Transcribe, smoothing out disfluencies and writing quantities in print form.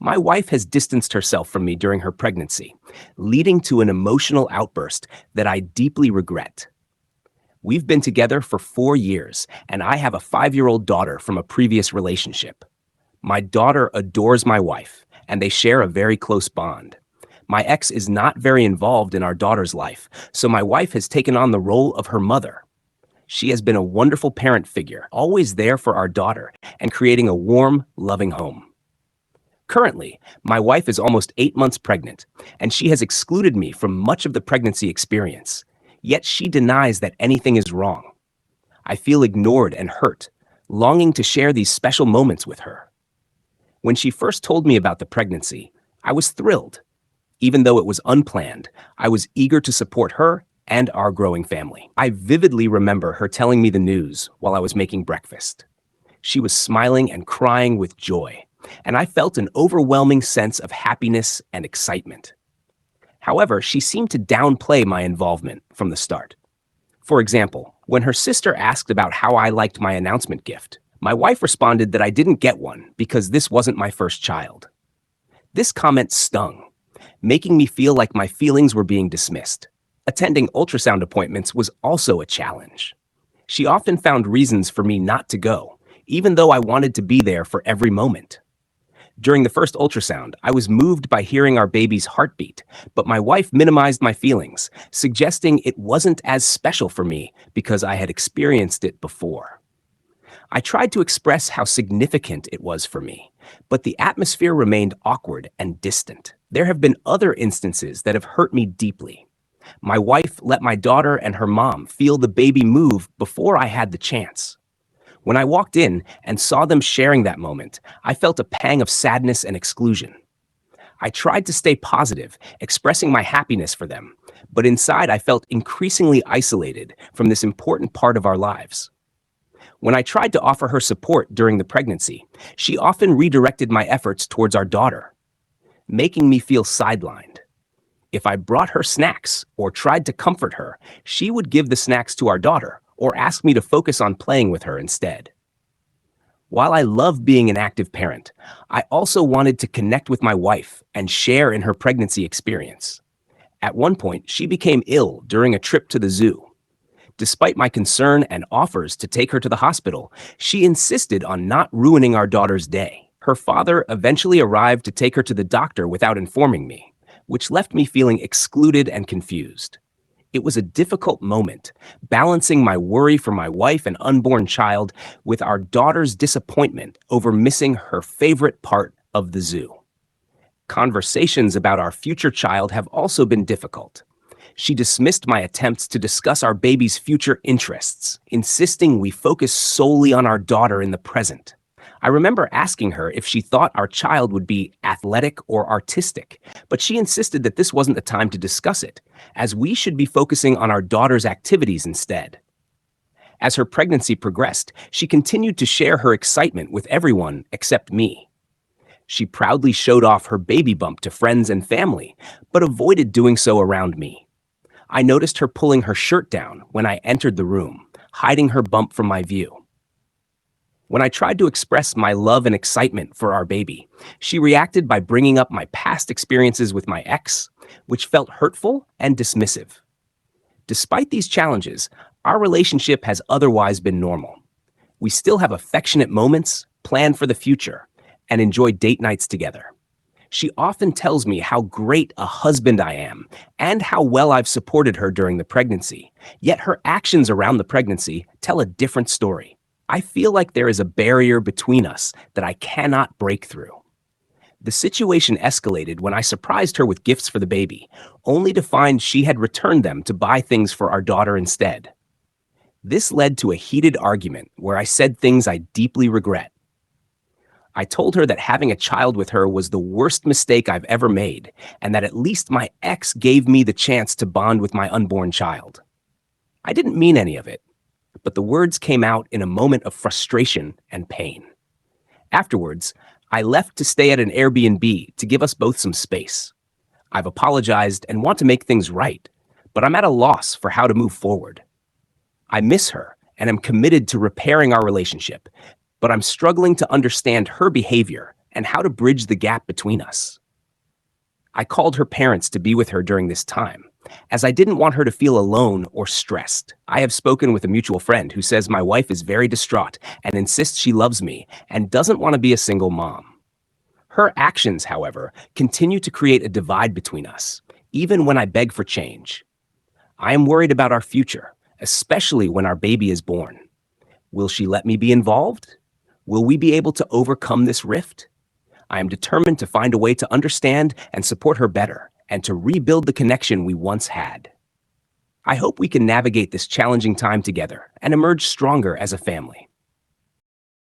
My wife has distanced herself from me during her pregnancy, leading to an emotional outburst that I deeply regret. We've been together for 4 years, and I have a 5-year-old daughter from a previous relationship. My daughter adores my wife, and they share a very close bond. My ex is not very involved in our daughter's life, so my wife has taken on the role of her mother. She has been a wonderful parent figure, always there for our daughter, and creating a warm, loving home. Currently, my wife is almost 8 months pregnant, and she has excluded me from much of the pregnancy experience. Yet she denies that anything is wrong. I feel ignored and hurt, longing to share these special moments with her. When she first told me about the pregnancy, I was thrilled. Even though it was unplanned, I was eager to support her and our growing family. I vividly remember her telling me the news while I was making breakfast. She was smiling and crying with joy, and I felt an overwhelming sense of happiness and excitement. However, she seemed to downplay my involvement from the start. For example, when her sister asked about how I liked my announcement gift, my wife responded that I didn't get one because this wasn't my first child. This comment stung, making me feel like my feelings were being dismissed. Attending ultrasound appointments was also a challenge. She often found reasons for me not to go, even though I wanted to be there for every moment. During the first ultrasound, I was moved by hearing our baby's heartbeat, but my wife minimized my feelings, suggesting it wasn't as special for me because I had experienced it before. I tried to express how significant it was for me, but the atmosphere remained awkward and distant. There have been other instances that have hurt me deeply. My wife let my daughter and her mom feel the baby move before I had the chance. When I walked in and saw them sharing that moment, I felt a pang of sadness and exclusion. I tried to stay positive, expressing my happiness for them, but inside I felt increasingly isolated from this important part of our lives. When I tried to offer her support during the pregnancy, she often redirected my efforts towards our daughter, making me feel sidelined. If I brought her snacks or tried to comfort her, she would give the snacks to our daughter or ask me to focus on playing with her instead. While I love being an active parent, I also wanted to connect with my wife and share in her pregnancy experience. At one point, she became ill during a trip to the zoo. Despite my concern and offers to take her to the hospital, she insisted on not ruining our daughter's day. Her father eventually arrived to take her to the doctor without informing me, which left me feeling excluded and confused. It was a difficult moment, balancing my worry for my wife and unborn child with our daughter's disappointment over missing her favorite part of the zoo. Conversations about our future child have also been difficult. She dismissed my attempts to discuss our baby's future interests, insisting we focus solely on our daughter in the present. I remember asking her if she thought our child would be athletic or artistic, but she insisted that this wasn't the time to discuss it, as we should be focusing on our daughter's activities instead. As her pregnancy progressed, she continued to share her excitement with everyone except me. She proudly showed off her baby bump to friends and family, but avoided doing so around me. I noticed her pulling her shirt down when I entered the room, hiding her bump from my view. When I tried to express my love and excitement for our baby, she reacted by bringing up my past experiences with my ex, which felt hurtful and dismissive. Despite these challenges, our relationship has otherwise been normal. We still have affectionate moments, plan for the future, and enjoy date nights together. She often tells me how great a husband I am and how well I've supported her during the pregnancy, yet her actions around the pregnancy tell a different story. I feel like there is a barrier between us that I cannot break through. The situation escalated when I surprised her with gifts for the baby, only to find she had returned them to buy things for our daughter instead. This led to a heated argument where I said things I deeply regret. I told her that having a child with her was the worst mistake I've ever made, and that at least my ex gave me the chance to bond with my unborn child. I didn't mean any of it, but the words came out in a moment of frustration and pain. Afterwards, I left to stay at an Airbnb to give us both some space. I've apologized and want to make things right, but I'm at a loss for how to move forward. I miss her and am committed to repairing our relationship, but I'm struggling to understand her behavior and how to bridge the gap between us. I called her parents to be with her during this time, as I didn't want her to feel alone or stressed. I have spoken with a mutual friend who says my wife is very distraught and insists she loves me and doesn't want to be a single mom. Her actions, however, continue to create a divide between us, even when I beg for change. I am worried about our future, especially when our baby is born. Will she let me be involved? Will we be able to overcome this rift? I am determined to find a way to understand and support her better and to rebuild the connection we once had. I hope we can navigate this challenging time together and emerge stronger as a family.